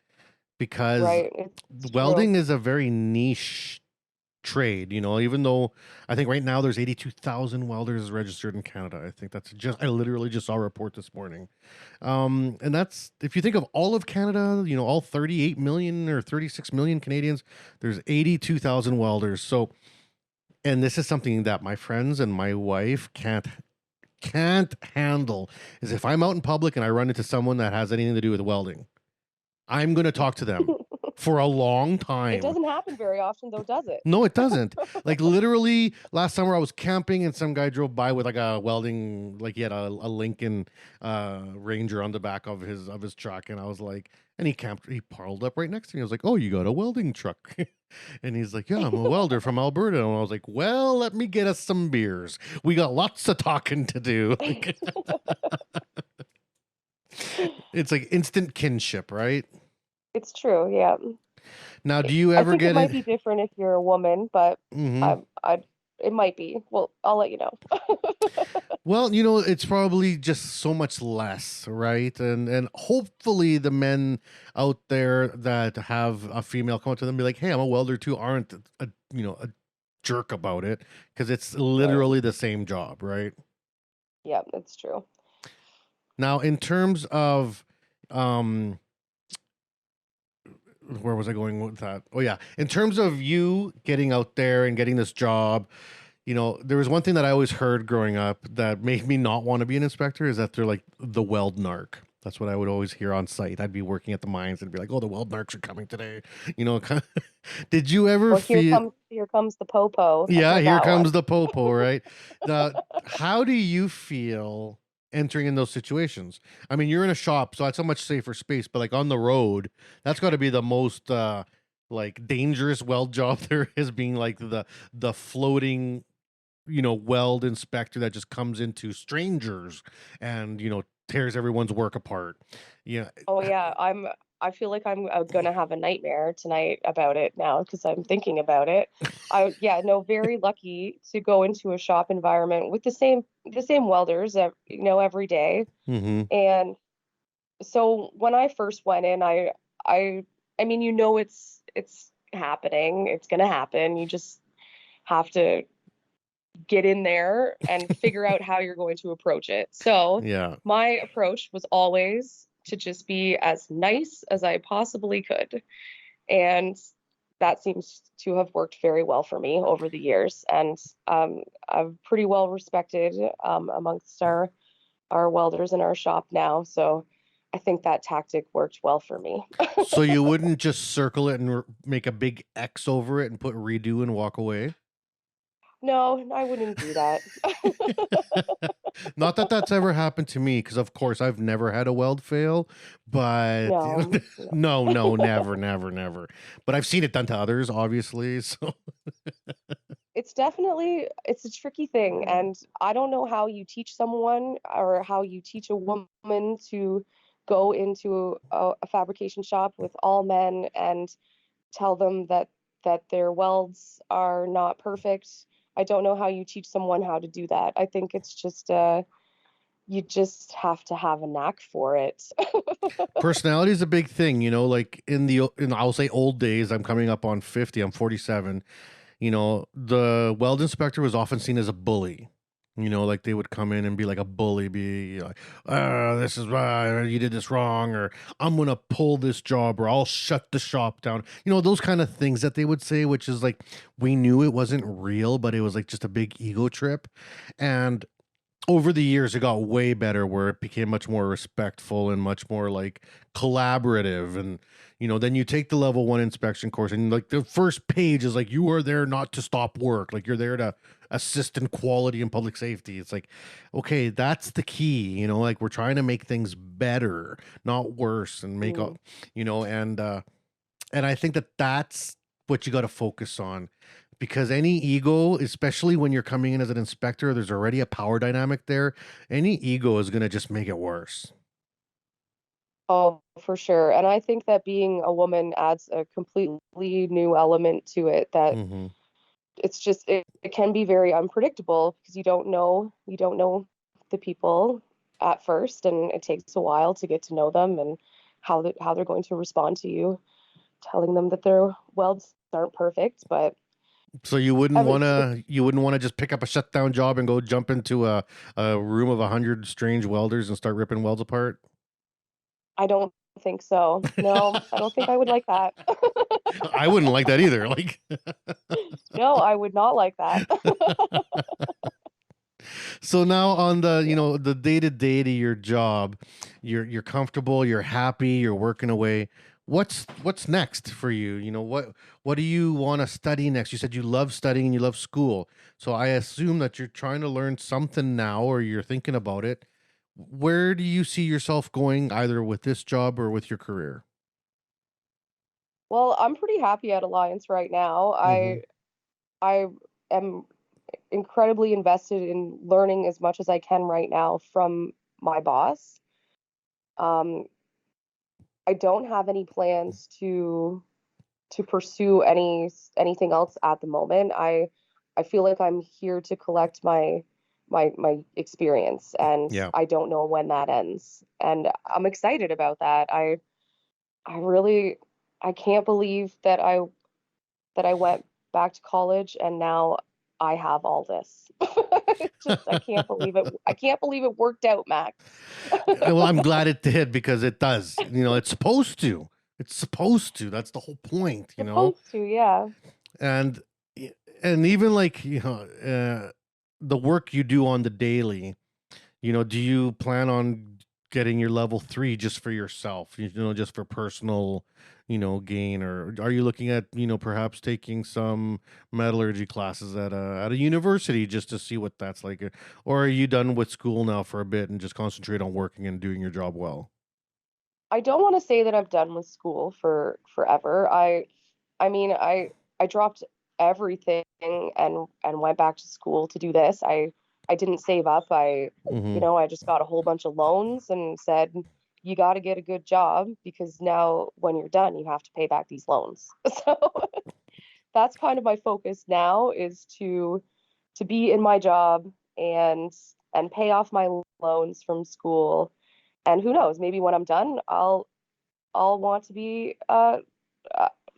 because Right. It's true. welding is a very niche trade, you know, even though I think right now there's 82,000 welders registered in Canada. I think that's just, I literally just saw a report this morning. And that's, if you think of all of Canada, you know, all 38 million or 36 million Canadians, there's 82,000 welders. So, and this is something that my friends and my wife can't handle, is if I'm out in public and I run into someone that has anything to do with welding, I'm going to talk to them for a long It time. doesn't happen very often though, does it? No, it doesn't. Like literally last summer I was camping and some guy drove by with like a welding, like he had a Lincoln Ranger on the back of his truck, and I was like, and he parled up right next to me. I was like, "Oh, you got a welding truck?" And he's like, "Yeah, I'm a welder from Alberta." And I was like, "Well, let me get us some beers. We got lots of talking to do." It's like instant kinship, right? It's true, yeah. Now, do you I ever think it get might it? be different if you're a woman, but Mhm. it might be. Well, I'll let you know. Well, you know, it's probably just so much less, right? And hopefully the men out there that have a female come up to them and be like, "Hey, I'm a welder too," aren't a jerk about it, because it's Right. literally the same job, right? Yeah, it's true. Now, in terms of um where was I going with that? Oh yeah, in terms of you getting out there and getting this job, you know, there was one thing that I always heard growing up that made me not want to be an inspector, is that they're like the weld narc. That's what I would always hear on site. I'd be working at the mines and be like, "Oh, the weld narcs are coming today." You know, did you ever Well, feel? here comes the popo. I've Yeah, heard here that comes one. the popo, right? How do you feel entering in those situations? I mean, you're in a shop, so that's a much safer space, but like on the road, that's got to be the most like dangerous weld job there is, being like the floating, you know, weld inspector that just comes into strangers and, you know, tears everyone's work apart. Yeah. Oh yeah, I feel like I'm gonna have a nightmare tonight about it now because I'm thinking about it. Yeah, no, very lucky to go into a shop environment with the same welders, every day. Mm-hmm. And so when I first went in, I I mean, it's happening. It's gonna happen. You just have to get in there and figure out how you're going to approach it. So Yeah. my approach was always to just be as nice as I possibly could. And that seems to have worked very well for me over the years. And I'm pretty well respected amongst our welders in our shop now. So I think that tactic worked well for me. So you wouldn't just circle it and make a big X over it and put redo and walk away? No, I wouldn't do that. Not that that's ever happened to me, because of course I've never had a weld fail, but No, no, no. no, never, never, never. But I've seen it done to others, obviously. So It's a tricky thing, and I don't know how you teach someone or how you teach a woman to go into a fabrication shop with all men and tell them that their welds are not perfect. I don't know how you teach someone how to do that. I think it's just you just have to have a knack for it. personality is a big thing, you know, like in I'll say old days, I'm coming up on 50, I'm 47. You know, the weld inspector was often seen as a bully. You know, like they would come in and be like a bully, be like, "This is why you did this wrong," or "I'm gonna pull this job," or "I'll shut the shop down." You know, those kind of things that they would say, which is like, we knew it wasn't real, but it was like just a big ego trip. And over the years, it got way better, where it became much more respectful and much more like collaborative. And you know, then you take the level one inspection course, and like the first page is like, you are there not to stop work, like you're there to assist in quality and public safety. It's like, okay, that's the key, you know, like we're trying to make things better, not worse, and make Mm, all, you know. And I think that that's what you got to focus on. because any ego, especially when you're coming in as an inspector, there's already a power dynamic there. Any ego is going to just make it worse. Oh, for sure. And I think that being a woman adds a completely new element to it that Hmm. it's just it can be very unpredictable because you don't know the people at first, and it takes a while to get to know them and how they're going to respond to you, telling them that their welds aren't perfect. But So you wouldn't want to just pick up a shutdown job and go jump into a room of 100 strange welders and start ripping welds apart. I don't think so. No, I don't think I would like that. I wouldn't like that either. Like, No, I would not like that. so now on the, the day to day to your job, you're comfortable, you're happy, you're working away. What's next for you? What do you want to study next? You said you love studying and you love school. So I assume that you're trying to learn something now, or you're thinking about it. Where do you see yourself going, either with this job or with your career? Well, I'm pretty happy at Alliance right now. Hmm. I am incredibly invested in learning as much as I can right now from my boss. Um, I don't have any plans to pursue anything else at the moment. I feel like I'm here to collect my experience, and Yeah. I don't know when that ends. And I'm excited about that. I really I can't believe that I went back to college and now I have all this. It's just I can't believe it. I can't believe it worked out, Max. Well, I'm glad it did, because it does. It's supposed to. It's supposed to. That's the whole point. Supposed to, yeah. And and even like, the work you do on the daily, do you plan on getting your level 3 just for yourself, just for personal, gain, or are you looking at, perhaps taking some metallurgy classes at a university just to see what that's like? Or are you done with school now for a bit and just concentrate on working and doing your job well? I don't want to say that I've done with school for forever. I mean, I dropped everything and went back to school to do this. I didn't save up. Hmm. I just got a whole bunch of loans and said, you got to get a good job because now when you're done, you have to pay back these loans. So that's kind of my focus now, is to be in my job and pay off my loans from school. And who knows, maybe when I'm done, I'll want to be a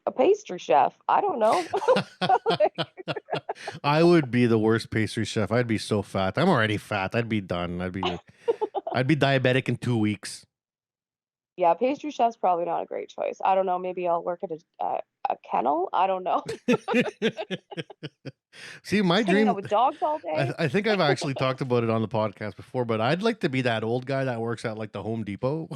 a pastry chef. I don't know. I would be the worst pastry chef. I'd be so fat. I'm already fat. I'd be done. I'd be diabetic in 2 weeks. Yeah, pastry chef's probably not a great choice. I don't know. Maybe I'll work at a kennel. I don't know. See, my Just hanging out dream. with dogs all I, day. I think I've actually talked about it on the podcast before, but I'd like to be that old guy that works at like the Home Depot.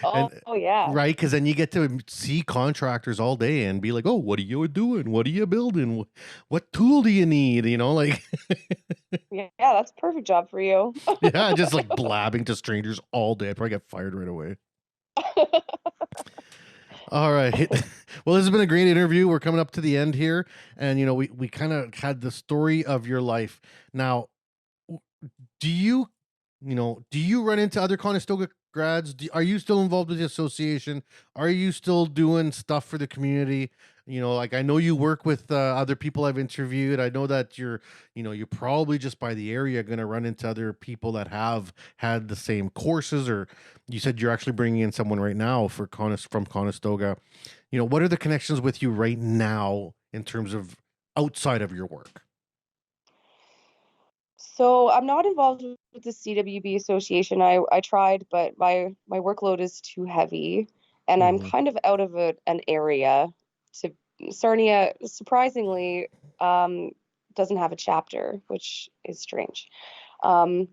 And Oh yeah. right, because then you get to see contractors all day and be like, "Oh, what are you doing? What are you building? What tool do you need?" Like, Yeah, that's a perfect job for you. yeah, just like blabbing to strangers all day. I'd probably get fired right away. All right. Well, this has been a great interview. We're coming up to the end here, and we kind of had the story of your life. Now, w- do you run into other Conestoga grads? Are you still involved with the association? Are you still doing stuff for the community? Like, I know you work with other people I've interviewed. I know that you're probably just by the area going to run into other people that have had the same courses, or you said you're actually bringing in someone right now from Conestoga. What are the connections with you right now in terms of outside of your work? So I'm not involved with the CWB Association. I tried, but my workload is too heavy, and I'm Hmm. kind of out of an area. To Sarnia, surprisingly, um, doesn't have a chapter, which is strange. Um,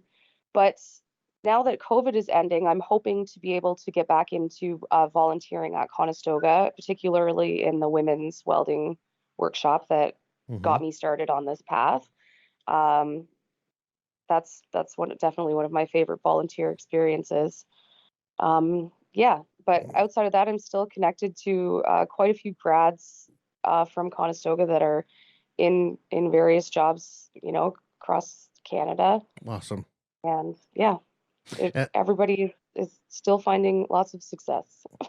but now that COVID is ending, I'm hoping to be able to get back into volunteering at Conestoga, particularly in the women's welding workshop that Hmm. got me started on this path. Um, that's definitely one of my favorite volunteer experiences. Yeah, but outside of that, I'm still connected to quite a few grads from Conestoga that are in various jobs, across Canada. Awesome. And yeah, everybody is still finding lots of success.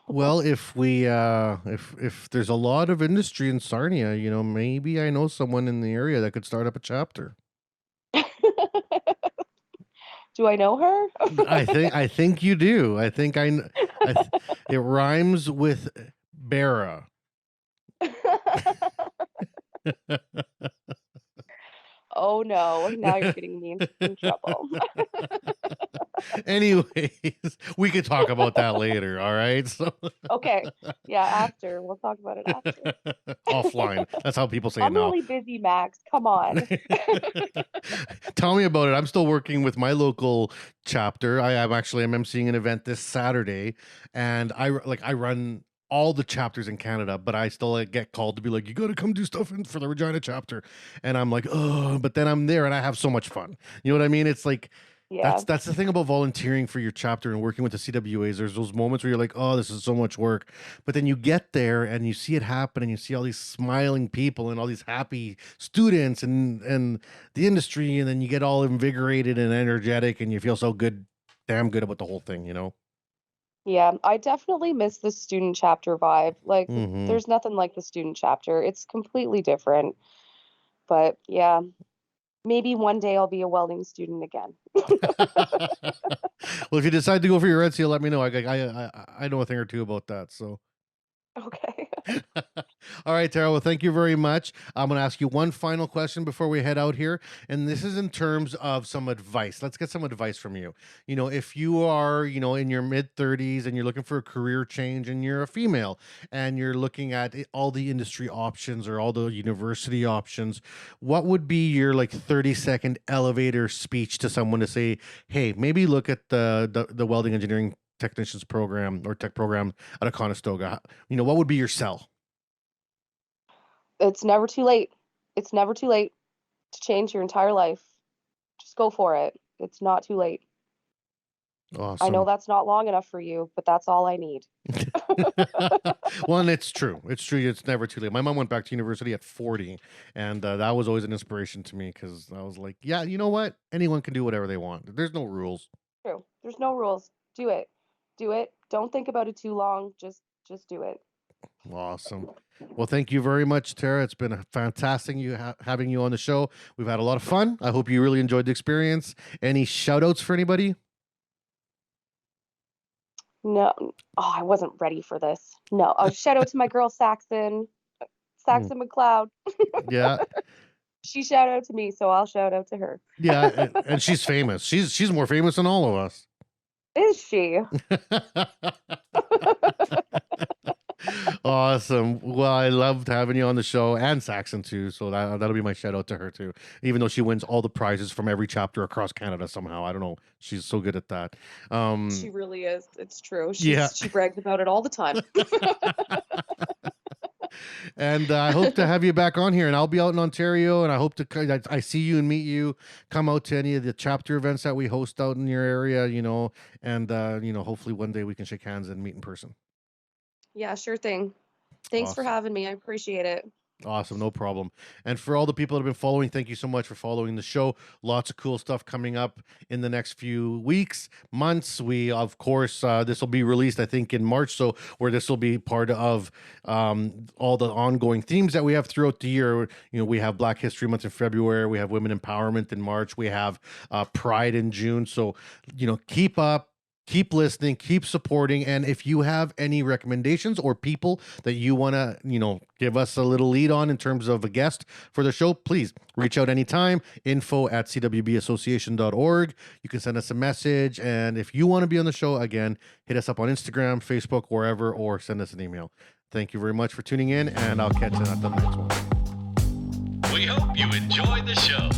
Well, if we if there's a lot of industry in Sarnia, maybe I know someone in the area that could start up a chapter. Do I know her? I think you do. I think it rhymes with Barra. Oh no, now you're getting me in trouble. Anyways, we could talk about that later, all right? So Okay. Yeah, after. We'll talk about it after. offline. That's how people say it I'm now. really busy, Max. Come on. Tell me about it. I'm still working with my local chapter. I'm emceeing an event this Saturday, and I run all the chapters in Canada, but I still get called to be like, you got to come do stuff for the Regina chapter, and I'm like, oh, but then I'm there and I have so much fun. You know what I mean? It's like, Yeah. that's the thing about volunteering for your chapter and working with the CWAs. There's those moments where you're like, oh, this is so much work. But then you get there and you see it happen and you see all these smiling people and all these happy students and the industry. And then you get all invigorated and energetic and you feel so good, damn good about the whole thing, Yeah, I definitely miss the student chapter vibe. Like, Mhm. there's nothing like the student chapter. It's completely different. But yeah, maybe one day I'll be a welding student again. Well, if you decide to go for your Red Seal, let me know. I know a thing or two about that. So. Okay. All right, Tara. Well, thank you very much. I'm going to ask you one final question before we head out here. And this is in terms of some advice. Let's get some advice from you. If you are, in your mid 30s and you're looking for a career change and you're a female and you're looking at all the industry options or all the university options, what would be your 30-second elevator speech to someone to say, hey, maybe look at the Welding Engineering Technicians program or tech program out of Conestoga? What would be your sell? It's never too late. It's never too late to change your entire life. Just go for it. It's not too late. Awesome. I know that's not long enough for you, but that's all I need. Well, and it's true. It's true. It's never too late. My mom went back to university at 40, and that was always an inspiration to me because I was like, yeah, you know what? Anyone can do whatever they want. There's no rules. True. There's no rules. Do it. Do it. Don't think about it too long. Just do it. Awesome. Well, thank you very much, Tara. It's been fantastic having you on the show. We've had a lot of fun. I hope you really enjoyed the experience. Any shout outs for anybody? No. Oh, I wasn't ready for this. No. Oh, shout out to my girl Saxon McLeod. Yeah. She shout out to me, so I'll shout out to her. Yeah, and she's famous. She's more famous than all of us. Is she? Awesome. Well, I loved having you on the show, and Saxon too. So that'll be my shout out to her too. Even though she wins all the prizes from every chapter across Canada somehow. I don't know. She's so good at that. She really is. It's true. Yeah. She brags about it all the time. And I hope to have you back on here. And I'll be out in Ontario, and I hope I see you and meet you. Come out to any of the chapter events that we host out in your area. And hopefully one day we can shake hands and meet in person. Yeah, sure thing. Thanks for Awesome. having me. I appreciate it. Awesome, no problem. And for all the people that have been following, thank you so much for following the show. Lots of cool stuff coming up in the next few weeks, months. We, of course, this will be released, I think, in March, so where this will be part of all the ongoing themes that we have throughout the year. We have Black History Month in February, we have Women Empowerment in March, we have Pride in June. So, keep up. Keep listening, keep supporting, and if you have any recommendations or people that you want to, give us a little lead on in terms of a guest for the show, please reach out anytime. info@cwbassociation.org. You can send us a message, and if you want to be on the show, again, hit us up on Instagram, Facebook, wherever, or send us an email. Thank you very much for tuning in, and I'll catch you at the next one. We hope you enjoyed the show.